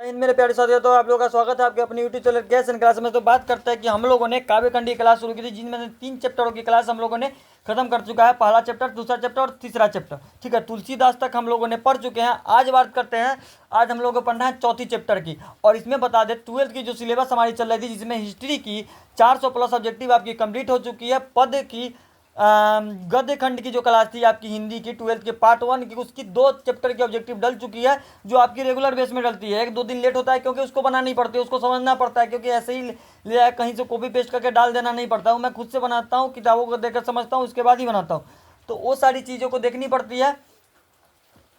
इन मेरे प्यारे साथियों, तो आप लोगों का स्वागत है आपके अपनी YouTube channel gas and class में। तो बात करते हैं कि हम लोगों ने काव्य खंड की क्लास शुरू की थी, जिनमें से 3 चैप्टरों की क्लास हम लोगों ने खत्म कर चुका है। पहला चैप्टर, दूसरा चैप्टर और तीसरा चैप्टर। ठीक है, तुलसीदास तक हम लोगों ने पढ़ चुके हैं। आज बात करते हैं, आज हम लोगों को पढ़ना है चौथी चैप्टर की। और इसमें बता दें, 12th की जो सिलेबस हमारी चल रही थी, जिसमें हिस्ट्री की 400 प्लस ऑब्जेक्टिव आपकी कंप्लीट हो चुकी है। पद की गद्य खंड की जो क्लास थी आपकी हिंदी की 12th के पार्ट 1 की, उसकी 2 चैप्टर की ऑब्जेक्टिव डल चुकी है, जो आपकी रेगुलर बेस में डलती है। 1-2 दिन लेट होता है क्योंकि उसको बनानी पड़ती है, उसको समझना पड़ता है, क्योंकि ऐसे ही ले आए कहीं से कॉपी पेस्ट करके डाल देना नहीं पड़ता हूँ। मैं खुद से बनाता हूँ, किताबों को देखकर समझता हूँ, उसके बाद ही बनाता हूँ। तो वो सारी चीज़ों को देखनी पड़ती है।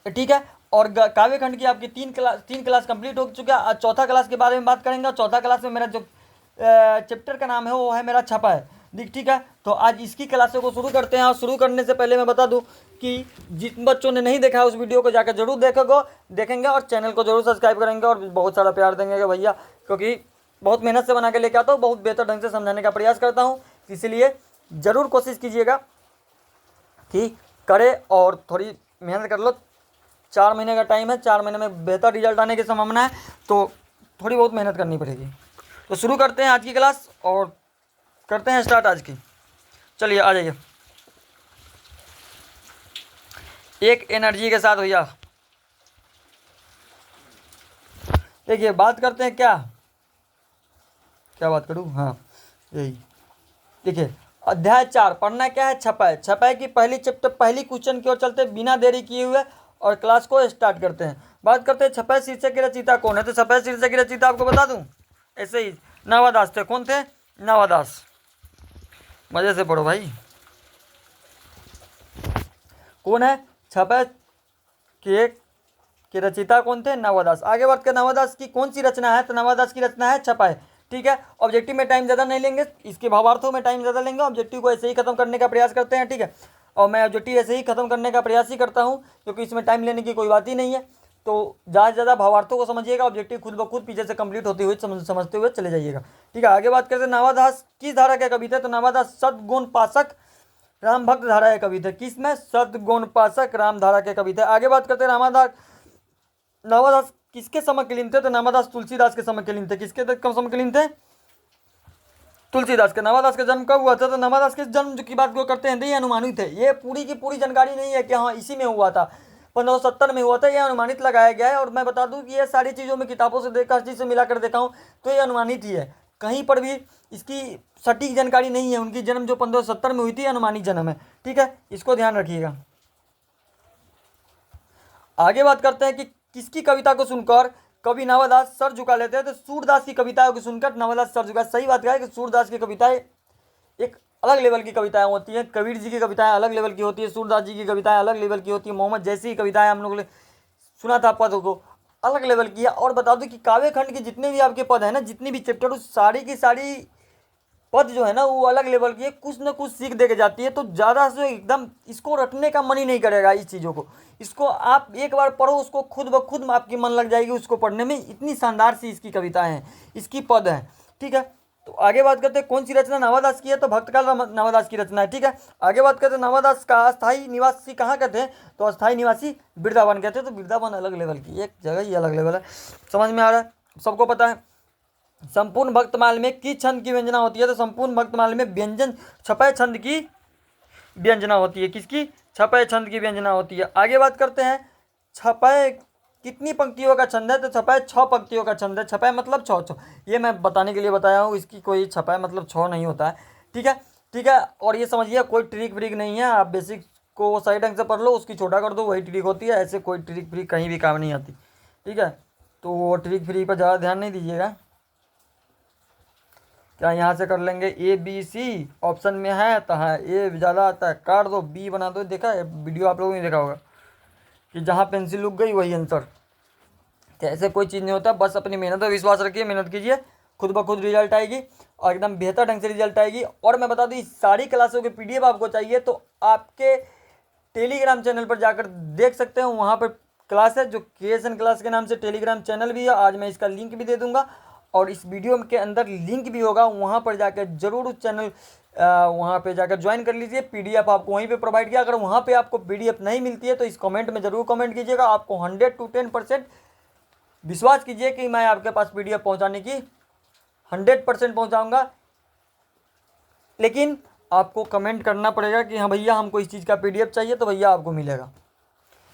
ठीक है, और काव्य खंड की आपकी 3 क्लास कंप्लीट हो चुका है। आज चौथा क्लास के बारे में बात करेंगे। चौथा क्लास में मेरा जो चैप्टर का नाम है वो है मेरा छपा है। ठीक है, तो आज इसकी क्लासों को शुरू करते हैं। और शुरू करने से पहले मैं बता दूं कि जिन बच्चों ने नहीं देखा है उस वीडियो को जाकर जरूर देखेंगे और चैनल को जरूर सब्सक्राइब करेंगे और बहुत सारा प्यार देंगे भैया, क्योंकि बहुत मेहनत से बना के लेके आता हूँ, बहुत बेहतर ढंग से समझाने का प्रयास करता हूँ। इसलिए ज़रूर कोशिश कीजिएगा कि करे और थोड़ी मेहनत कर लो। 4 महीने का टाइम है, 4 महीने में बेहतर रिजल्ट आने की संभावना है, तो थोड़ी बहुत मेहनत करनी पड़ेगी। तो शुरू करते हैं आज की क्लास और करते हैं स्टार्ट आज की। चलिए आ जाइए एक एनर्जी के साथ भैया। देखिए बात करते हैं, क्या बात करूँ, हाँ यही। देखिए अध्याय 4 पढ़ना क्या है, छपाई। छपाई की पहली चैप्टर, पहली क्वेश्चन की ओर चलते बिना देरी किए हुए और क्लास को स्टार्ट करते हैं। बात करते हैं छपाई शीर्षक की रचयिता कौन है। तो छपाई शीर्षक की रचयिता आपको बता दूं, ऐसे ही नावादास थे। कौन थे? नावादास। मजे से पढ़ो भाई। कौन है? छपाई के रचयिता कौन थे? नावादास। आगे बढ़ के नावादास की कौन सी रचना है? तो नावादास की रचना है छपाई। ठीक है, ऑब्जेक्टिव में टाइम ज़्यादा नहीं लेंगे, इसके भावार्थों में टाइम ज़्यादा लेंगे। ऑब्जेक्टिव को ऐसे ही खत्म करने का प्रयास करते हैं। ठीक है, और मैं ऑब्जेक्टिव ऐसे ही खत्म करने का प्रयास ही करता हूँ, क्योंकि इसमें टाइम लेने की कोई बात ही नहीं है। तो ज़्यादा से ज़्यादा भावार्थों को समझिएगा, ऑब्जेक्टिव खुद ब खुद पीछे से कंप्लीट होते हुए समझते हुए चले जाइएगा। ठीक है, आगे बात करते हैं नावादास किस धारा के कवि थे। तो नावादास सद्गुण पाशक राम भक्त धारा के कवि थे। किसमें? सद्गुण पाशक राम धारा के कवि थे। आगे बात करते हैं नावादास किसके समकालीन थे। तो नावादास तुलसीदास के समकालीन थे। किसके समकालीन थे? तुलसीदास के। नावादास का जन्म कब हुआ था? तो नावादास के जन्म की बात को करते हैं, ये अनुमानित है। ये पूरी की पूरी जानकारी नहीं है कि हाँ इसी में हुआ था, 1570 में हुआ था। ये अनुमानित लगाया गया है। और मैं बता दूं कि ये सारी चीज़ों में किताबों से देखा, चीज़ से मिलाकर देखा हूँ, तो ये अनुमानित ही है। कहीं पर भी इसकी सटीक जानकारी नहीं है। उनकी जन्म जो 1570 में हुई थी, अनुमानित जन्म है। ठीक है, इसको ध्यान रखिएगा। आगे बात करते हैं कि किसकी कविता को सुनकर कवि नावादास सर झुका लेते हैं। तो सूरदास की कविताओं को सुनकर नावादास सर झुका। सही बात है कि सूरदास की कविताएं एक अलग लेवल की कविताएं होती हैं। कबीर जी की कविताएं अलग लेवल की होती है, सूरदास जी की कविताएं अलग लेवल की होती है, मोहम्मद जैसी की कविताएं हम लोग ने सुना था पद को, अलग लेवल की है। और बता दूं कि काव्य खंड के जितने भी आपके पद है ना, जितनी भी चैप्टर, उस सारी की सारी पद जो है ना वो अलग लेवल की है, कुछ ना कुछ सीख दे के जाती है। तो ज़्यादा से एकदम इसको रटने का मन ही नहीं करेगा। इस चीज़ों को, इसको आप एक बार पढ़ो, उसको खुद ब खुद आपकी मन लग जाएगी उसको पढ़ने में। इतनी शानदार सी इसकी कविताएं हैं, इसकी पद हैं। ठीक है, तो आगे बात करते हैं कौन सी रचना नावादास की है। तो भक्तकाल नावादास की रचना है। ठीक है, आगे बात करते हैं नावादास का अस्थायी निवासी कहाँ के थे। तो अस्थायी निवासी वृंदावन के थे। तो वृंदावन अलग लेवल की, एक जगह ही अलग लेवल है। समझ में आ रहा है, सबको पता है। संपूर्ण भक्तमाल में किस छंद की व्यंजना होती है। तो संपूर्ण भक्तमाल में व्यंजन छपय छंद की व्यंजना होती है। किसकी? छपय छंद की व्यंजना होती है। आगे बात करते हैं छपय कितनी पंक्तियों का छंद है। तो छपय 6 पंक्तियों का छंद है। छपय मतलब 6, ये मैं बताने के लिए बताया हूँ, इसकी कोई छपय मतलब 6 नहीं होता है। ठीक है, ठीक है, और ये समझिए कोई ट्रिक व्रिक नहीं है। आप बेसिक को सही ढंग से पढ़ लो, उसकी छोटा कर दो, वही ट्रिक होती है। ऐसे कोई ट्रिक व्रिक कहीं भी काम नहीं आती। ठीक है, तो वो ट्रिक व्रिक पर ज़्यादा ध्यान नहीं दीजिएगा। क्या यहाँ से कर लेंगे? ABC ऑप्शन में है तो है, ए ज़्यादा आता है काट दो, बी बना दो। देखा है वीडियो, आप लोगों ने देखा होगा कि जहाँ पेंसिल रुक गई वही आंसर। तो ऐसे कोई चीज़ नहीं होता, बस अपनी मेहनत पर विश्वास रखिए, मेहनत कीजिए, खुद ब खुद रिजल्ट आएगी और एकदम बेहतर ढंग से रिजल्ट आएगी। और मैं बता दूँ, इस सारी क्लासों के PDF आपको चाहिए तो आपके टेलीग्राम चैनल पर जाकर देख सकते हैं। वहाँ पर क्लास है जो KSN क्लास के नाम से टेलीग्राम चैनल भी है। आज मैं इसका लिंक भी दे दूंगा और इस वीडियो के अंदर लिंक भी होगा, वहाँ पर जाकर जरूर उस चैनल वहाँ पे जाकर ज्वाइन कर लीजिए। PDF आपको वहीं पे प्रोवाइड किया। अगर वहाँ पे आपको PDF नहीं मिलती है तो इस कमेंट में ज़रूर कमेंट कीजिएगा। आपको 100 to 10% विश्वास कीजिए कि मैं आपके पास PDF पहुंचाने की 100% पहुंचाऊंगा, लेकिन आपको कमेंट करना पड़ेगा कि हाँ भैया हमको इस चीज़ का PDF चाहिए, तो भैया आपको मिलेगा।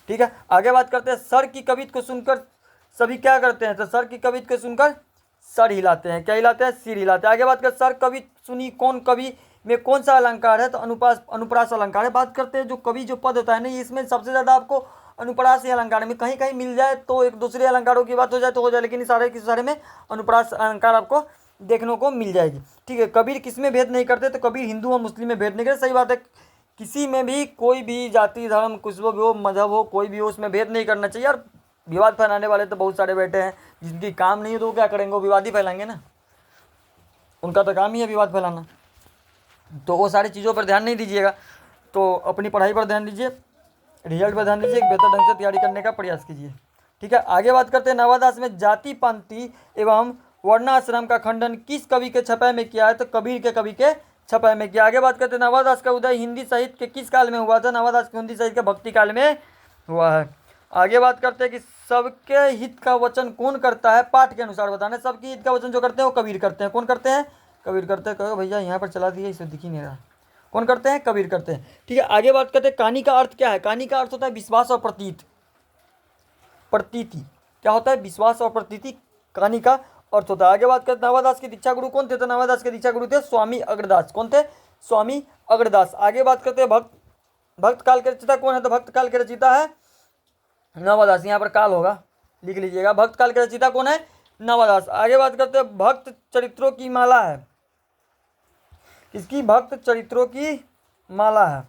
ठीक है, आगे बात करते हैं। सर की कविता को सुनकर सभी क्या करते हैं? तो सर की कविता को सुनकर सर हिलाते हैं। क्या हिलाते हैं? सिर हिलाते हैं। आगे बात करते हैं, सर कवि सुनी कौन कवि में कौन सा अलंकार है? तो अनुप्रास अलंकार है। बात करते हैं जो कवि जो पद होता है ना, इसमें सबसे ज़्यादा आपको अनुप्रास ही अलंकार में, कहीं कहीं मिल जाए तो एक दूसरे अलंकारों की बात हो जाए तो हो जाए, लेकिन सारे के सारे में अनुप्रास अलंकार आपको देखने को मिल जाएगी। ठीक है, कबीर किस में भेद नहीं करते? तो कबीर हिंदू और मुस्लिम में भेद नहीं करते। सही बात है, किसी में भी कोई भी जाति धर्म कुछ भी हो, मजहब हो, कोई भी हो, उसमें भेद नहीं करना चाहिए। यार विवाद फैलाने वाले तो बहुत सारे बैठे हैं, जिनकी काम नहीं है तो वो क्या करेंगे? वो विवाद ही फैलाएंगे ना, उनका तो काम ही है विवाद फैलाना। तो वो सारी चीज़ों पर ध्यान नहीं दीजिएगा, तो अपनी पढ़ाई पर ध्यान दीजिए, रिजल्ट पर ध्यान दीजिए, एक बेहतर ढंग से तैयारी करने का प्रयास कीजिए। ठीक है, आगे बात करते हैं। नवादास में जाति पांति एवं वर्णाश्रम का खंडन किस कवि के छपाई में किया है? तो कबीर के कवि के छपाई में किया। आगे बात करते हैं, नवादास का उदय हिंदी साहित्य के किस काल में हुआ था? नवादास के हिंदी साहित्य के भक्ति काल में हुआ है। आगे बात करते हैं कि सबके हित का वचन कौन करता है? पाठ के अनुसार बताना। सबके हित का वचन जो करते हैं वो कबीर करते हैं। कौन करते हैं? कबीर करते हैं। कहो भैया यहाँ पर चला दिया, इसे दिख ही नहीं रहा। कौन करते हैं? कबीर करते हैं। ठीक है, आगे बात करते हैं, कहानी का अर्थ क्या है? कहानी का अर्थ होता है विश्वास और प्रतीति। क्या होता है? विश्वास और प्रतीति कहानी का अर्थ होता है। आगे बात करते हैं, नवादास के दीक्षा गुरु कौन थे? तो नवादास के दीक्षा गुरु थे स्वामी अग्रदास। कौन थे? स्वामी अग्रदास। आगे बात करते हैं, भक्त काल के रचयिता कौन है? तो भक्त काल के रचयिता है नवादास। यहाँ पर काल होगा, लिख लीजिएगा। भक्त काल के रचयिता कौन है? नवादास। आगे बात करते हैं, भक्त चरित्रों की माला है। किसकी? भक्त चरित्रों की माला है।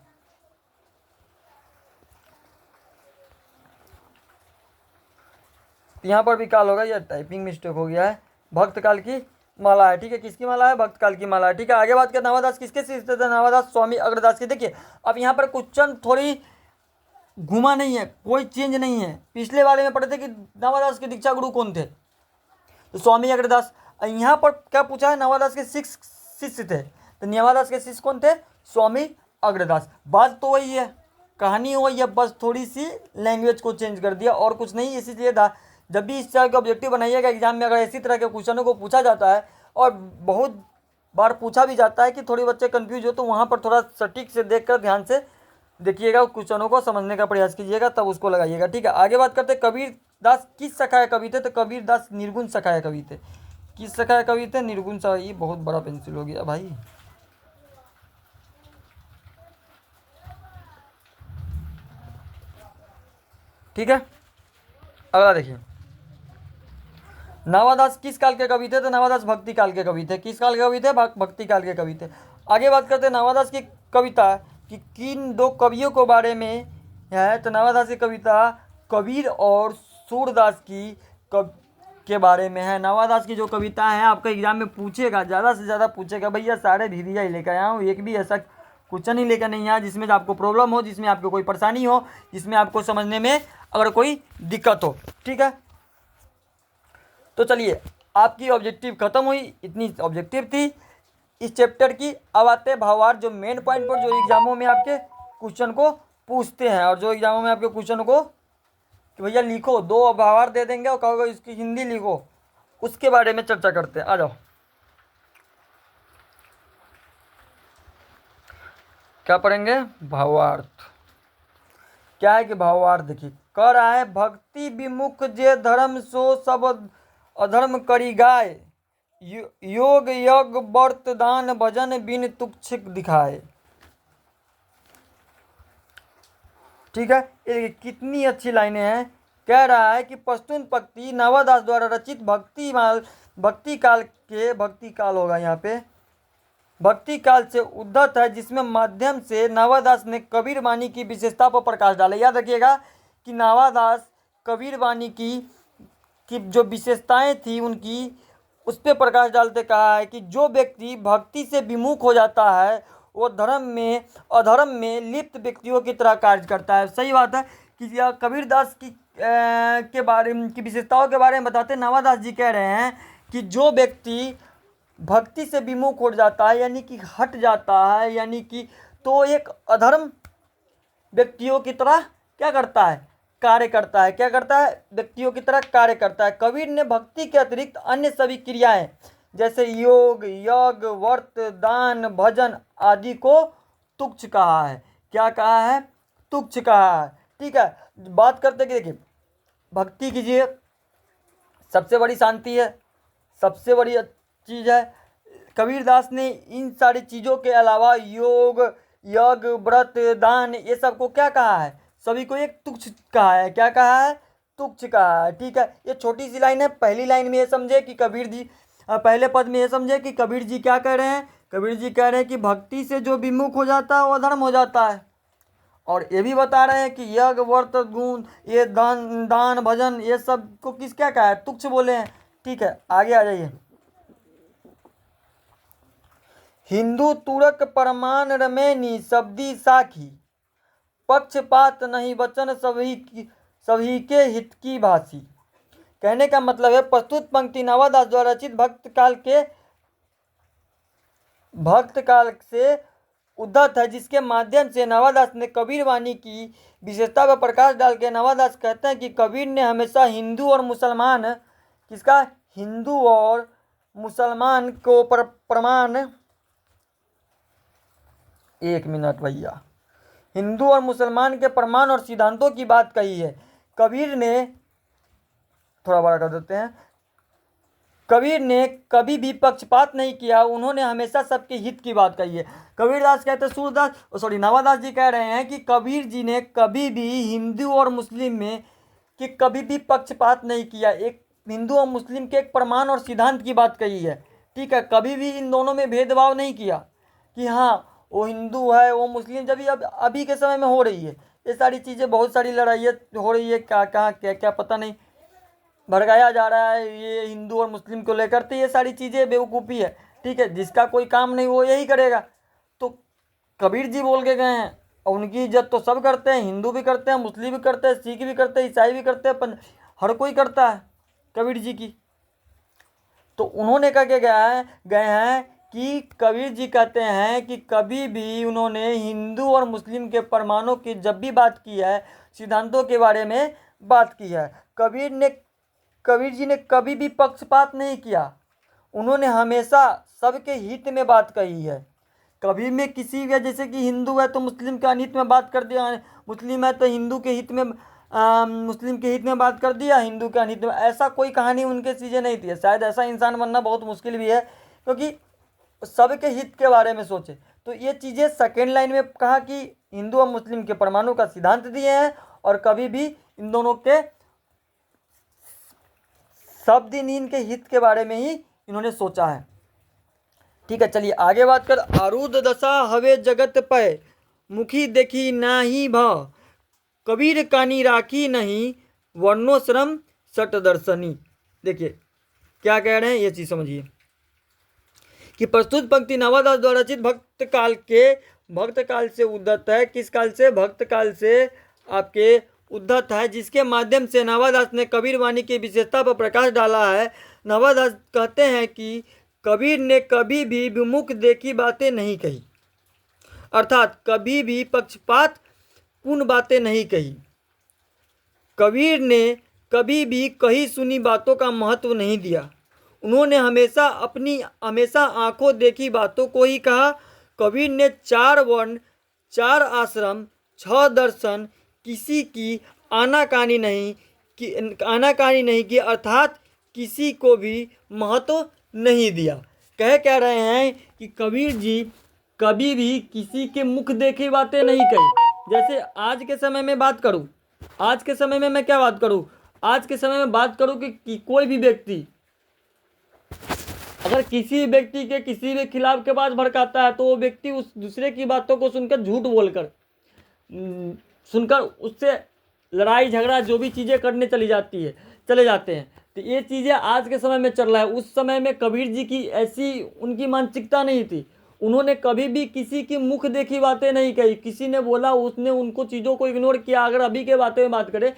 यहाँ पर भी काल होगा, यह टाइपिंग मिस्टेक हो गया है। भक्त काल की माला है। ठीक है, किसकी माला है? भक्त काल की माला है। ठीक है, आगे बात करते हैं, नवादास किसके शिष्य थे? नवादास स्वामी अग्रदास के। देखिए अब यहाँ पर क्वेश्चन थोड़ी घुमा नहीं है, कोई चेंज नहीं है। पिछले वाले में पढ़े थे कि नवादास के दीक्षा गुरु कौन थे? तो स्वामी अग्रदास। यहाँ पर क्या पूछा है? नवादास के 6 शिष्य थे, तो नवादास के शिष्य कौन थे? स्वामी अग्रदास। बात तो वही है, कहानी वही है, बस थोड़ी सी लैंग्वेज को चेंज कर दिया और कुछ नहीं। इसीलिए जब भी इस तरह के ऑब्जेक्टिव बनाइएगा एग्जाम में, अगर इसी तरह के क्वेश्चनों को पूछा जाता है और बहुत बार पूछा भी जाता है कि थोड़ी बच्चे कंफ्यूज हो, तो वहाँ पर थोड़ा सटीक से देखकर ध्यान से देखिएगा, क्वेश्चनों को समझने का प्रयास कीजिएगा, तब उसको लगाइएगा। ठीक है, आगे बात करते हैं, कबीर दास किस शाखा के कवि थे? तो कबीर दास निर्गुण शाखा के कवि थे। किस शाखा के कवि थे? निर्गुण शाखा। ये बहुत बड़ा पेंसिल हो गया भाई। ठीक है, अगला देखिए, नवादास किस काल के कवि थे? तो नवादास भक्ति काल के कवि थे। किस काल के कवि थे? भक्ति काल के कवि थे। आगे बात करते हैं, नवादास की कविता कि किन दो कवियों के बारे में है? तो नवादास की कविता कबीर और सूरदास के बारे में है। नवादास की जो कविता है आपका एग्जाम में पूछेगा, ज़्यादा से ज़्यादा पूछेगा। भैया सारे धीरिया ही लेकर आया हूँ, एक भी ऐसा क्वेश्चन ही लेकर नहीं आया जिसमें आपको प्रॉब्लम हो, जिसमें आपको कोई परेशानी हो, जिसमें आपको समझने में अगर कोई दिक्कत हो। ठीक है, तो चलिए आपकी ऑब्जेक्टिव खत्म हुई, इतनी ऑब्जेक्टिव थी इस चैप्टर की। अब आते हैं भावार्थ, जो मेन पॉइंट पर जो एग्जामों में आपके क्वेश्चन को पूछते हैं, और जो एग्जामों में आपके क्वेश्चन को कि भैया लिखो, 2 भावार्थ दे देंगे और कहोगे इसकी हिंदी लिखो, उसके बारे में चर्चा करते हैं। आ जाओ, क्या पढ़ेंगे? भावार्थ। क्या है कि भावार्थ देखिए, कह रहा है भक्ति विमुख जे धर्म सो सब अधर्म करी गाय, योग यज्ञ व्रत दान भजन बिन तुच्छ दिखाए। ठीक है, ये कितनी अच्छी लाइनें हैं। कह रहा है कि पश्तून पंक्ति नवादास द्वारा रचित भक्ति काल होगा यहाँ पे, भक्ति काल से उद्धत है, जिसमें माध्यम से नवादास ने कबीर वाणी की विशेषता पर प्रकाश डाला। याद रखिएगा कि नवादास कबीर वाणी की जो विशेषताएं थी उनकी, उस पर प्रकाश डालते कहा है कि जो व्यक्ति भक्ति से विमुख हो जाता है वो अधर्म में लिप्त व्यक्तियों की तरह कार्य करता है। सही बात है कि कबीरदास के बारे में की विशेषताओं के बारे में बताते नवादास जी कह रहे हैं कि जो व्यक्ति भक्ति से विमुख हो जाता है, यानी कि हट जाता है, यानी कि तो एक अधर्म व्यक्तियों की तरह क्या करता है? कार्य करता है। क्या करता है? व्यक्तियों की तरह कार्य करता है। कबीर ने भक्ति के अतिरिक्त अन्य सभी क्रियाएं जैसे योग, यज्ञ, व्रत, दान, भजन आदि को तुच्छ कहा है। क्या कहा है? तुच्छ कहा है। ठीक है, बात करते कि देखिए भक्ति कीजिए, सबसे बड़ी शांति है, सबसे बड़ी चीज़ है। कबीरदास ने इन सारी चीज़ों के अलावा योग, यज्ञ, व्रत, दान ये सब को क्या कहा है? सभी को एक तुच्छ कहा है। क्या कहा है? तुच्छ कहा है। ठीक है, ये छोटी सी लाइन है। पहली लाइन में ये समझे कि कबीर जी, पहले पद में ये समझे कि कबीर जी क्या कह रहे हैं? कबीर जी कह रहे हैं कि भक्ति से जो विमुख हो जाता है वो अधर्म हो जाता है। और ये भी बता रहे हैं कि यज्ञ, व्रत, गुण, ये दान भजन ये सब को किस क्या कहा है? तुच्छ बोले हैं। ठीक है, आगे आ जाइए। हिंदू तुरक परमान रमेनी शब्दी साखी, पक्षपात नहीं वचन सभी के हित की भाषी। कहने का मतलब है प्रस्तुत पंक्ति नवादास द्वारा रचित भक्त काल से उद्धत है, जिसके माध्यम से नवादास ने कबीर वाणी की विशेषता पर प्रकाश डाल के नवादास कहते हैं कि कबीर ने हमेशा हिंदू और मुसलमान, किसका? हिंदू और मुसलमान को प्रमाण, एक मिनट भैया, हिंदू और मुसलमान के प्रमाण और सिद्धांतों की बात कही है। कबीर ने, थोड़ा बड़ा कर देते हैं, कबीर ने कभी भी पक्षपात नहीं किया, उन्होंने हमेशा सबके हित की बात कही है। कबीरदास कहते हैं, नवादास जी कह रहे हैं कि कबीर जी ने कभी भी हिंदू और मुस्लिम में कि कभी भी पक्षपात नहीं किया, एक हिंदू और मुस्लिम के एक प्रमाण और सिद्धांत की बात कही है। ठीक है, कभी भी इन दोनों में भेदभाव नहीं किया कि हाँ वो हिंदू है वो मुस्लिम। जब अभी के समय में हो रही है ये सारी चीज़ें, बहुत सारी लड़ाइयाँ हो रही है, क्या कहाँ क्या क्या पता नहीं भड़काया जा रहा है ये हिंदू और मुस्लिम को लेकर, तो ये सारी चीज़ें बेवकूफ़ी है। ठीक है, जिसका कोई काम नहीं वो यही करेगा। तो कबीर जी बोल के गए हैं और उनकी इज्जत तो सब करते हैं, हिंदू भी करते हैं, मुस्लिम भी करते हैं, सिख भी करते हैं, ईसाई भी करते हैं, हर कोई करता है कबीर जी की। तो उन्होंने कह के गए हैं कि कबीर जी कहते हैं कि कभी भी उन्होंने हिंदू और मुस्लिम के प्रमाणों की जब भी बात की है, सिद्धांतों के बारे में बात की है, कबीर जी ने कभी भी पक्षपात नहीं किया, उन्होंने हमेशा सबके हित में बात कही है। कभी में किसी का, जैसे कि हिंदू है तो मुस्लिम के अनित में बात कर दिया, मुस्लिम है तो हिंदू के हित में मुस्लिम के हित में बात कर दिया, हिंदू के अनित में, ऐसा कोई कहानी उनके चीज़ें नहीं थी। शायद ऐसा इंसान बनना बहुत मुश्किल भी है, क्योंकि सबके हित के बारे में सोचे। तो ये चीज़ें सेकेंड लाइन में कहा कि हिंदू और मुस्लिम के परमाणु का सिद्धांत दिए हैं, और कभी भी इन दोनों के सब दिन इनके हित के बारे में ही इन्होंने सोचा है। ठीक है, चलिए आगे बात कर। आरूढ़ दशा हवे जगत पय, मुखी देखी नाही भाव, कबीर कानी राखी नहीं, वर्णोश्रम सट दर्शनी। देखिए क्या कह रहे हैं, ये चीज़ समझिए कि प्रस्तुत पंक्ति नवादास द्वारा रचित भक्त काल से उद्धत है। किस काल से? भक्त काल से आपके उद्धत है, जिसके माध्यम से नवादास ने कबीर वाणी की विशेषता पर प्रकाश डाला है। नवादास कहते हैं कि कबीर ने कभी भी विमुख देखी बातें नहीं कही, अर्थात कभी भी पक्षपात पूर्ण बातें नहीं कही। कबीर ने कभी भी कही सुनी बातों का महत्व नहीं दिया, उन्होंने हमेशा आंखों देखी बातों को ही कहा। कबीर ने 4 वर्ण, 4 आश्रम, 6 दर्शन, किसी की आनाकानी नहीं की, अर्थात किसी को भी महत्व नहीं दिया। कह क्या रहे हैं कि कबीर जी कभी भी किसी के मुख देखी बातें नहीं कही। जैसे आज के समय में बात करूं, आज के समय में मैं क्या बात करूं, आज के समय में बात करूं कि कोई भी व्यक्ति अगर किसी व्यक्ति के किसी भी खिलाफ के बात भड़काता है, तो वो व्यक्ति उस दूसरे की बातों को सुनकर, झूठ बोलकर सुनकर उससे लड़ाई झगड़ा जो भी चीज़ें करने चले जाते हैं। तो ये चीज़ें आज के समय में चल रहा है। उस समय में कबीर जी की ऐसी उनकी मानसिकता नहीं थी, उन्होंने कभी भी किसी की मुख देखी बातें नहीं कही। किसी ने बोला उसने उनको चीज़ों को इग्नोर किया। अगर अभी के बातें में बात करें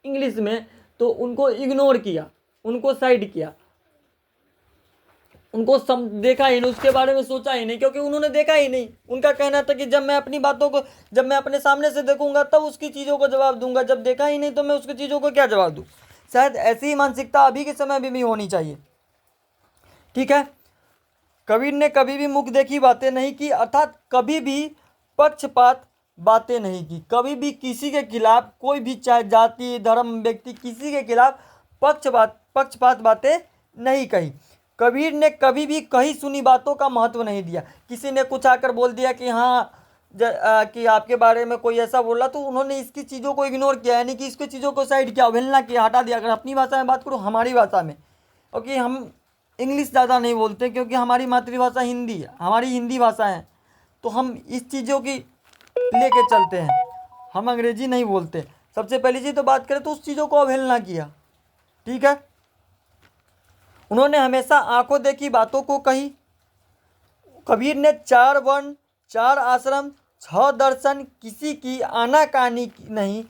इंग्लिश में, तो उनको इग्नोर किया, उनको साइड किया, उनको देखा ही नहीं, उसके बारे में सोचा ही नहीं, क्योंकि उन्होंने देखा ही नहीं। उनका कहना था कि जब मैं अपनी बातों को, जब मैं अपने सामने से देखूंगा तब उसकी चीज़ों को जवाब दूंगा, जब देखा ही नहीं तो मैं उसकी चीज़ों को क्या जवाब दूँ। शायद ऐसी ही मानसिकता अभी के समय में भी होनी चाहिए। ठीक है। कबीर ने कभी भी मुख देखी बातें नहीं की, अर्थात कभी भी पक्षपात बातें नहीं की, कभी भी किसी के खिलाफ, कोई भी चाहे जाति धर्म व्यक्ति, किसी के खिलाफ पक्षपात बातें नहीं कही। कबीर ने कभी भी कही सुनी बातों का महत्व नहीं दिया। किसी ने कुछ आकर बोल दिया कि हाँ कि आपके बारे में कोई ऐसा बोला, तो उन्होंने इसकी चीज़ों को इग्नोर किया, यानी कि इसकी चीज़ों को साइड किया, अवहेलना किया, हटा दिया। अगर अपनी भाषा में बात करूँ, हमारी भाषा में, क्योंकि हम इंग्लिश ज़्यादा नहीं बोलते, क्योंकि हमारी मातृभाषा हिंदी है, हमारी हिंदी भाषा है, तो हम इस चीज़ों की लेके चलते हैं, हम अंग्रेजी नहीं बोलते। सबसे पहली चीज़ तो बात करें तो उस चीज़ों को अवहेलना किया। ठीक है। उन्होंने हमेशा आंखों देखी बातों को कही। कबीर ने 4 वर्ण, 4 आश्रम, 6 दर्शन, किसी की आनाकानी नहीं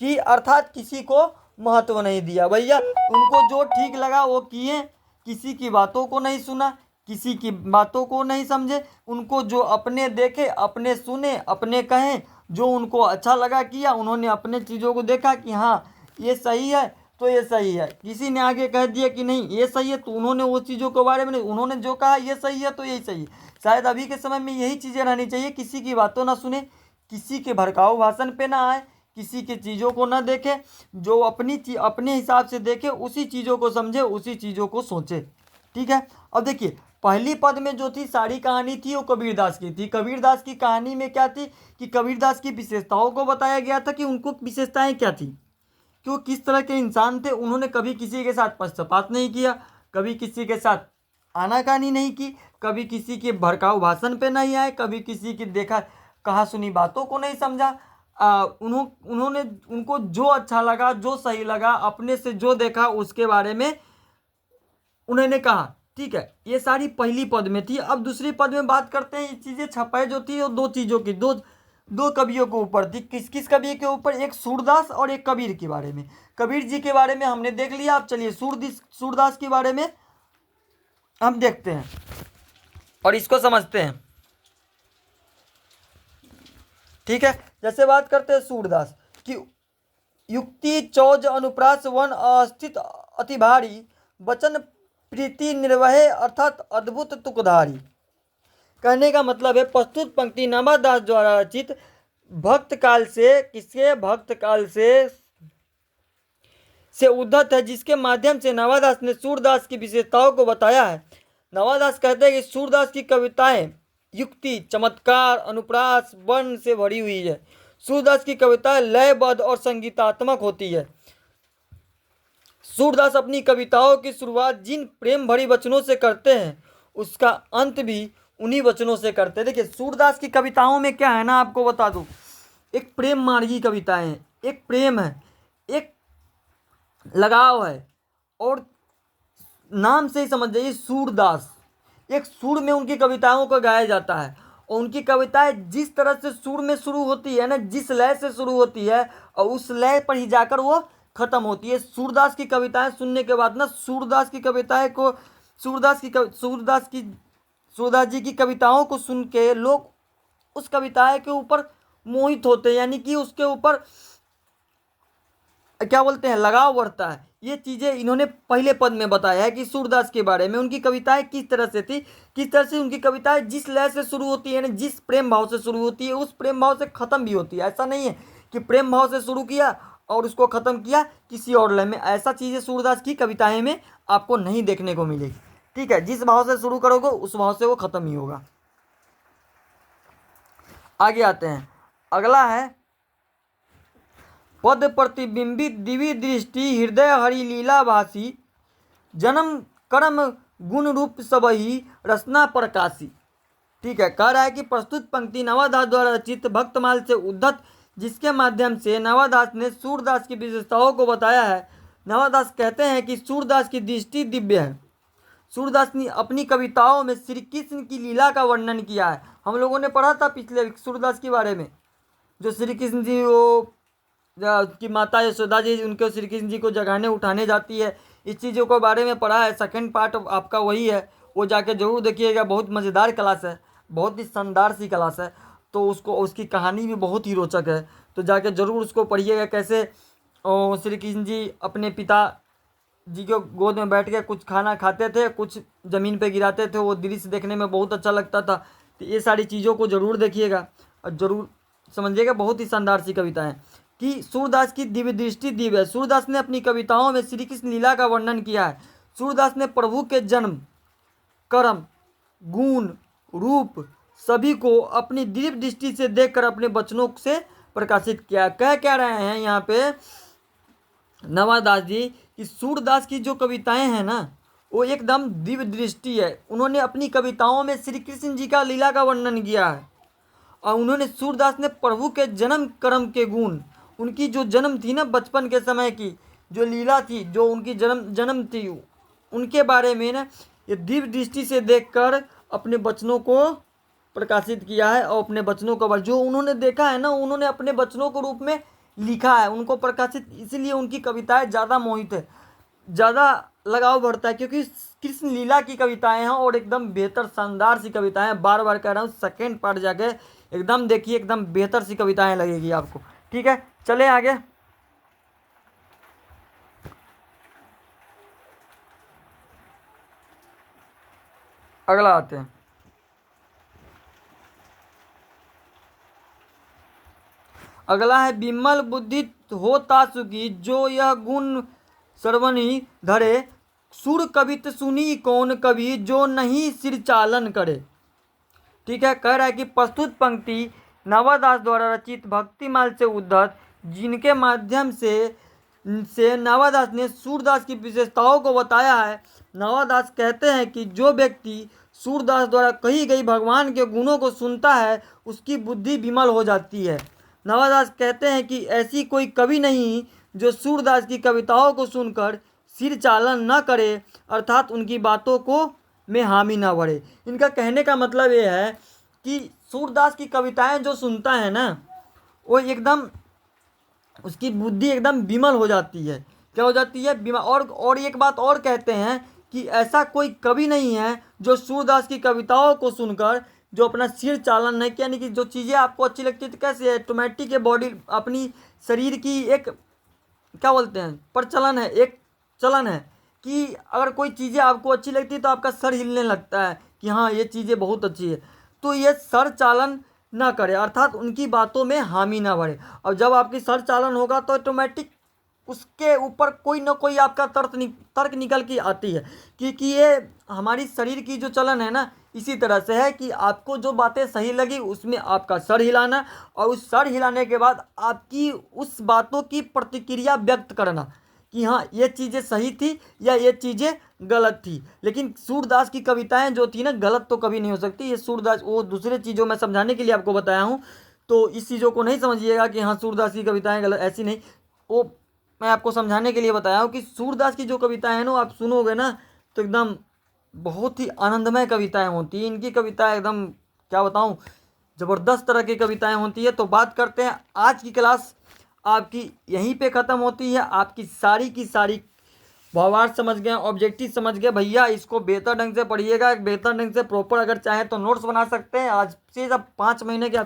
की, अर्थात किसी को महत्व नहीं दिया। भैया उनको जो ठीक लगा वो किए, किसी की बातों को नहीं सुना, किसी की बातों को नहीं समझे। उनको जो अपने देखे, अपने सुने, अपने कहें, जो उनको अच्छा लगा किया। उन्होंने अपने चीज़ों को देखा कि हाँ ये सही है तो ये सही है, किसी ने आगे कह दिया कि नहीं ये सही है, तो उन्होंने वो चीज़ों के बारे में नहीं, उन्होंने जो कहा ये सही है तो यही सही है। शायद अभी के समय में यही चीज़ें रहनी चाहिए, किसी की बातों ना सुने, किसी के भड़काऊ भाषण पे ना आए, किसी की चीज़ों को ना देखे, जो अपने हिसाब से देखे, उसी चीज़ों को समझे, उसी चीज़ों को सोचे। ठीक है। अब देखिए पहली पद में जो थी सारी कहानी थी वो कबीरदास की थी। कबीरदास की कहानी में क्या थी कि कबीरदास की विशेषताओं को बताया गया था कि उनको विशेषताएं क्या थी, कि वो किस तरह के इंसान थे। उन्होंने कभी किसी के साथ पक्षपात नहीं किया, कभी किसी के साथ आनाकानी नहीं की, कभी किसी के भड़काऊ भाषण पे नहीं आए, कभी किसी की देखा कहा सुनी बातों को नहीं समझा। उन्होंने उनको जो अच्छा लगा, जो सही लगा, अपने से जो देखा उसके बारे में उन्होंने कहा। ठीक है। ये सारी पहली पद में थी। अब दूसरी पद में बात करते हैं। ये चीज़ें छपाई जो थी वो दो चीज़ों की, दो कवियों के ऊपर थी। किस किस कवि के ऊपर? एक सूरदास और एक कबीर के बारे में। कबीर जी के बारे में हमने देख लिया। अब चलिए सूरदास के बारे में हम देखते हैं और इसको समझते हैं। ठीक है। जैसे बात करते हैं सूरदास की, युक्ति चौज अनुप्रास वन अस्थित अति भारी, वचन प्रीति निर्वहे अर्थात अद्भुत तुकधारी। कहने का मतलब है प्रस्तुत पंक्ति नामादास द्वारा रचित भक्त काल से, किसके? भक्त काल से उद्धत है, जिसके माध्यम से नवादास ने सूरदास की विशेषताओं को बताया है। नवादास कहते हैं कि सूरदास की कविताएं युक्ति, चमत्कार, अनुप्रास, वर्ण से भरी हुई है। सूरदास की कविताएं लयबद्ध और संगीतात्मक होती है। सूरदास अपनी कविताओं की शुरुआत जिन प्रेम भरी वचनों से करते हैं, उसका अंत भी उन्हीं वचनों से करते हैं। देखिए सूरदास की कविताओं में क्या है ना, आपको बता दूं, एक प्रेम मार्गी कविताएं हैं, एक प्रेम है, एक लगाव है, और नाम से ही समझ जाइए सूरदास, एक सुर में उनकी कविताओं को गाया जाता है। और उनकी कविताएं जिस तरह से सुर में शुरू होती है ना, जिस लय से शुरू होती है और उस लय पर ही जाकर वो खत्म होती है। सूरदास की कविताएं सुनने के बाद ना, सूरदास की कविताएं को, सूरदास जी की कविताओं को सुन के लोग उस कविताएं के ऊपर मोहित होते हैं, यानी कि उसके ऊपर क्या बोलते हैं, लगाव बढ़ता है। ये चीज़ें इन्होंने पहले पद में बताया है कि सूरदास के बारे में उनकी कविताएं किस तरह से थी, किस तरह से उनकी कविताएं जिस लय से शुरू होती है ना, जिस प्रेम भाव से शुरू होती है, उस प्रेम भाव से ख़त्म भी होती है। ऐसा नहीं है कि प्रेम भाव से शुरू किया और उसको ख़त्म किया किसी और लय में। ऐसा चीज़ें सूरदास की कविताएं में आपको नहीं देखने को मिलेगी। ठीक है। जिस भाव से शुरू करोगे उस भाव से वो ख़त्म ही होगा। आगे आते हैं। अगला है पद प्रतिबिंबित दिव्य दृष्टि, हृदय हरि लीला भासी, जन्म कर्म गुण रूप सबही, रसना प्रकाशी। ठीक है। कह रहा है कि प्रस्तुत पंक्ति नवादास द्वारा रचित भक्तमाल से उद्धत, जिसके माध्यम से नवादास ने सूरदास की विशेषताओं को बताया है। नवादास कहते हैं कि सूरदास की दृष्टि दिव्य है। सूरदास ने अपनी कविताओं में श्री कृष्ण की लीला का वर्णन किया है। हम लोगों ने पढ़ा था पिछले सूरदास के बारे में, जो श्री कृष्ण जी वो की माता यशोदा जी उनको श्री कृष्ण जी को जगाने उठाने जाती है, इस चीज़ों के बारे में पढ़ा है। सेकंड पार्ट आपका वही है, वो जाके ज़रूर देखिएगा। बहुत मज़ेदार क्लास है, बहुत ही शानदार सी क्लास है। तो उसको उसकी कहानी भी बहुत ही रोचक है, तो जाके ज़रूर उसको पढ़िएगा। कैसे श्री कृष्ण जी अपने पिता जी के गोद में बैठ के कुछ खाना खाते थे, कुछ ज़मीन पे गिराते थे, वो दृश्य देखने में बहुत अच्छा लगता था। तो ये सारी चीज़ों को ज़रूर देखिएगा और ज़रूर समझिएगा। बहुत ही शानदार सी कविता है कि सूरदास की दिव्य दृष्टि दिव्य है। सूरदास ने अपनी कविताओं में श्री कृष्ण लीला का वर्णन किया है। सूरदास ने प्रभु के जन्म, कर्म, गुण, रूप सभी को अपनी दिव्य दृष्टि से देखकर अपने वचनों से प्रकाशित किया। कह क्या रहे हैं यहाँ पे नवादास जी कि सूरदास की जो कविताएं हैं ना, वो एकदम दिव्य दृष्टि है। उन्होंने अपनी कविताओं में श्री कृष्ण जी का लीला का वर्णन किया है। और उन्होंने सूरदास ने प्रभु के जन्म, कर्म के गुण, उनकी जो जन्म थी ना बचपन के समय की जो लीला थी, जो उनकी जन्म थी, उनके बारे में ना ये दिव्य दृष्टि से देखकर अपने वचनों को प्रकाशित किया है। और अपने वचनों का जो उन्होंने देखा है ना, उन्होंने अपने वचनों के रूप में लिखा है, उनको प्रकाशित, इसीलिए उनकी कविताएं ज़्यादा मोहित है, ज़्यादा लगाव बढ़ता है, क्योंकि कृष्ण लीला की कविताएं हैं और एकदम बेहतर शानदार सी कविताएं हैं। बार बार कह रहा हूँ, सेकेंड पार्ट जाके एकदम देखिए, एकदम बेहतर सी कविताएं लगेगी आपको। ठीक है, चले आगे। अगला आते हैं। अगला है विमल बुद्धि होता सुखी, जो यह गुण श्रवणी धरे। सुर कवित सुनी कौन कवि, जो नहीं सिर चालन करे। ठीक है, कह रहा है कि प्रस्तुत पंक्ति नवादास द्वारा रचित भक्तिमाल से उद्धत, जिनके माध्यम से नवादास ने सूरदास की विशेषताओं को बताया है। नवादास कहते हैं कि जो व्यक्ति सूरदास द्वारा कही गई भगवान के गुणों को सुनता है, उसकी बुद्धि विमल हो जाती है। नवादास कहते हैं कि ऐसी कोई कवि नहीं जो सूरदास की कविताओं को सुनकर सिर चालन न करे, अर्थात उनकी बातों को में हामी ना बढ़े। इनका कहने का मतलब ये है कि सूरदास की कविताएं जो सुनता है ना, वो एकदम उसकी बुद्धि एकदम विमल हो जाती है। क्या हो जाती है? विमल। और एक बात और कहते हैं कि ऐसा कोई कवि नहीं है जो सूरदास की कविताओं को सुनकर जो अपना सिर चालन नहीं किया। यानी कि जो चीज़ें आपको अच्छी लगती है, तो कैसे ऑटोमेटिक है बॉडी, अपनी शरीर की एक क्या बोलते हैं प्रचलन है, एक चलन है कि अगर कोई चीज़ें आपको अच्छी लगती है तो आपका सर हिलने लगता है कि हाँ ये चीज़ें बहुत अच्छी है। तो ये सर चालन ना करे, अर्थात उनकी बातों में हामी ना बढ़े। और जब आपकी सर चालन होगा तो ऑटोमेटिक उसके ऊपर कोई ना कोई आपका तर्क निकल के आती है, क्योंकि ये हमारी शरीर की जो चलन है ना, इसी तरह से है कि आपको जो बातें सही लगी उसमें आपका सर हिलाना, और उस सर हिलाने के बाद आपकी उस बातों की प्रतिक्रिया व्यक्त करना कि हाँ ये चीज़ें सही थी या ये चीज़ें गलत थी। लेकिन सूरदास की कविताएं जो थी ना, गलत तो कभी नहीं हो सकती। ये सूरदास, वो दूसरे चीज़ों में समझाने के लिए आपको बताया हूँ, तो इस चीज़ों को नहीं समझिएगा कि हाँ सूरदास की कविताएं गलत, ऐसी नहीं। वो मैं आपको समझाने के लिए बताया हूँ कि सूरदास की जो कविताएं हैं ना, आप सुनोगे ना तो एकदम बहुत ही आनंदमय कविताएं होती हैं। इनकी कविताएं एकदम क्या बताऊँ, ज़बरदस्त तरह की कविताएं होती है। तो बात करते हैं, आज की क्लास आपकी यहीं पे ख़त्म होती है। आपकी सारी की सारी भावार्थ समझ गए, ऑब्जेक्टिव समझ गए भैया। इसको बेहतर ढंग से पढ़िएगा, बेहतर ढंग से प्रॉपर अगर चाहें तो नोट्स बना सकते हैं। आज से जब 5 महीने की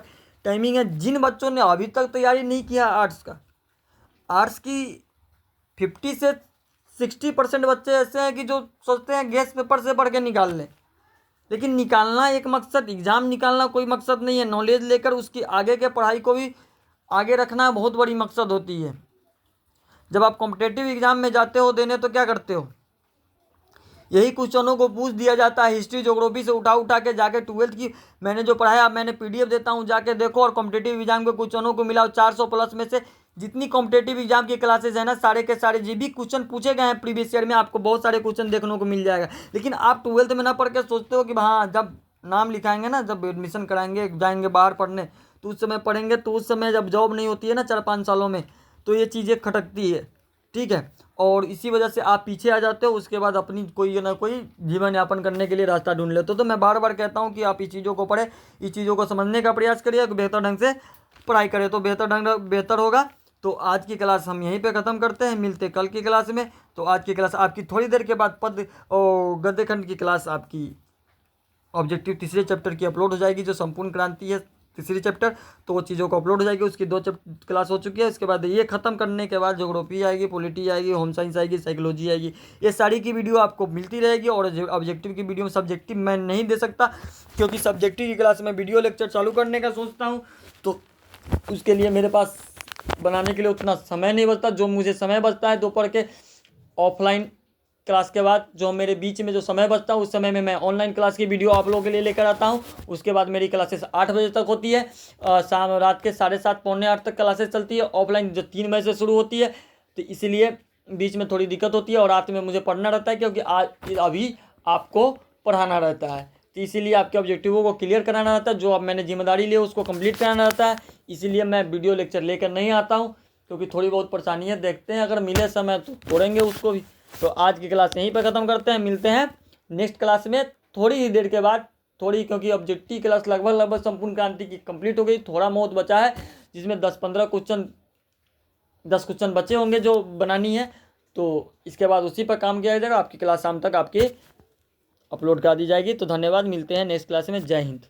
टाइमिंग है। जिन बच्चों ने अभी तक तैयारी नहीं किया आर्ट्स का, आर्ट्स की 50 से 60% बच्चे ऐसे हैं कि जो सोचते हैं गेस्ट पेपर से पढ़ के निकाल लें, लेकिन निकालना एक मकसद, एग्ज़ाम निकालना कोई मकसद नहीं है। नॉलेज लेकर उसकी आगे के पढ़ाई को भी आगे रखना बहुत बड़ी मकसद होती है। जब आप कॉम्पिटेटिव एग्ज़ाम में जाते हो देने, तो क्या करते हो, यही क्वेश्चनों को पूछ दिया जाता है हिस्ट्री ज्योग्राफी से उठा के। जाके 12th की मैंने जो पढ़ाया, मैंने PDF देता हूँ, जाके देखो। और कॉम्पिटेटिव एग्जाम के क्वेश्चनों को मिलाओ, 400 प्लस में से जितनी कॉम्पिटेटिव एग्जाम की क्लासेस है ना, सारे के सारे जो भी क्वेश्चन पूछे गए हैं प्रीवियस ईयर में, आपको बहुत सारे क्वेश्चन देखने को मिल जाएगा। लेकिन आप 12th में ना पढ़ के सोचते हो कि हाँ जब नाम लिखाएंगे ना, जब एडमिशन कराएंगे, जाएंगे बाहर पढ़ने, तो उस समय पढ़ेंगे। तो उस समय जब जॉब नहीं होती है ना 4-5 सालों में, तो ये चीज़ें खटकती है। ठीक है, और इसी वजह से आप पीछे आ जाते हो। उसके बाद अपनी कोई ना कोई जीवन यापन करने के लिए रास्ता ढूंढ लेते हो। तो मैं बार बार कहता हूँ कि आप इस चीज़ों को पढ़ें, इस चीज़ों को समझने का प्रयास करिए, बेहतर ढंग से पढ़ाई करें तो बेहतर होगा। तो आज की क्लास हम यहीं पे ख़त्म करते हैं, मिलते कल की क्लास में। तो तो आज की क्लास आपकी थोड़ी देर के बाद पद और गद्य खंड की क्लास आपकी ऑब्जेक्टिव तीसरे चैप्टर की अपलोड हो जाएगी, जो संपूर्ण क्रांति है तीसरी चैप्टर, तो वो चीज़ों को अपलोड हो जाएगी। उसकी 2 क्लास हो चुकी है। इसके बाद ये खत्म करने के बाद ज्योग्राफी आएगी, पॉलिटी आएगी, होम साइंस आएगी, साइकोलॉजी आएगी। ये सारी की वीडियो आपको मिलती रहेगी। और ऑब्जेक्टिव की वीडियो में सब्जेक्टिव मैं नहीं दे सकता, क्योंकि सब्जेक्टिव की क्लास में वीडियो लेक्चर चालू करने का सोचता हूँ, तो उसके लिए मेरे पास बनाने के लिए उतना समय नहीं बचता। जो मुझे समय बचता है दोपहर के ऑफलाइन क्लास के बाद, जो मेरे बीच में जो समय बचता है, उस समय में मैं ऑनलाइन क्लास की वीडियो आप लोगों के लिए लेकर आता हूं। उसके बाद मेरी क्लासेस 8 बजे तक होती है, शाम रात के 7:30 पौने 8 तक क्लासेस चलती है। ऑफलाइन जो 3 बजे से शुरू होती है, तो इसलिए बीच में थोड़ी दिक्कत होती है और रात में मुझे पढ़ना रहता है, क्योंकि आज अभी आपको पढ़ाना रहता है। तो इसीलिए आपके ऑब्जेक्टिवों को क्लियर कराना रहता है, जो अब मैंने जिम्मेदारी ली है उसको कंप्लीट कराना रहता है। इसीलिए मैं वीडियो लेक्चर लेकर नहीं आता हूँ, क्योंकि थोड़ी बहुत परेशानी है। देखते हैं, अगर मिले समय तो छोड़ेंगे उसको भी। तो आज की क्लास यहीं पर ख़त्म करते हैं, मिलते हैं नेक्स्ट क्लास में थोड़ी ही देर के बाद। क्योंकि ऑब्जेक्टिव क्लास लगभग संपूर्ण क्रांति की कंप्लीट हो गई। थोड़ा बहुत बचा है, जिसमें 10-15 क्वेश्चन 10 क्वेश्चन बचे होंगे जो बनानी है। तो इसके बाद उसी पर काम किया जाएगा। आपकी क्लास शाम तक आपकी अपलोड कर दी जाएगी। तो धन्यवाद, मिलते हैं नेक्स्ट क्लास में। जय हिंद।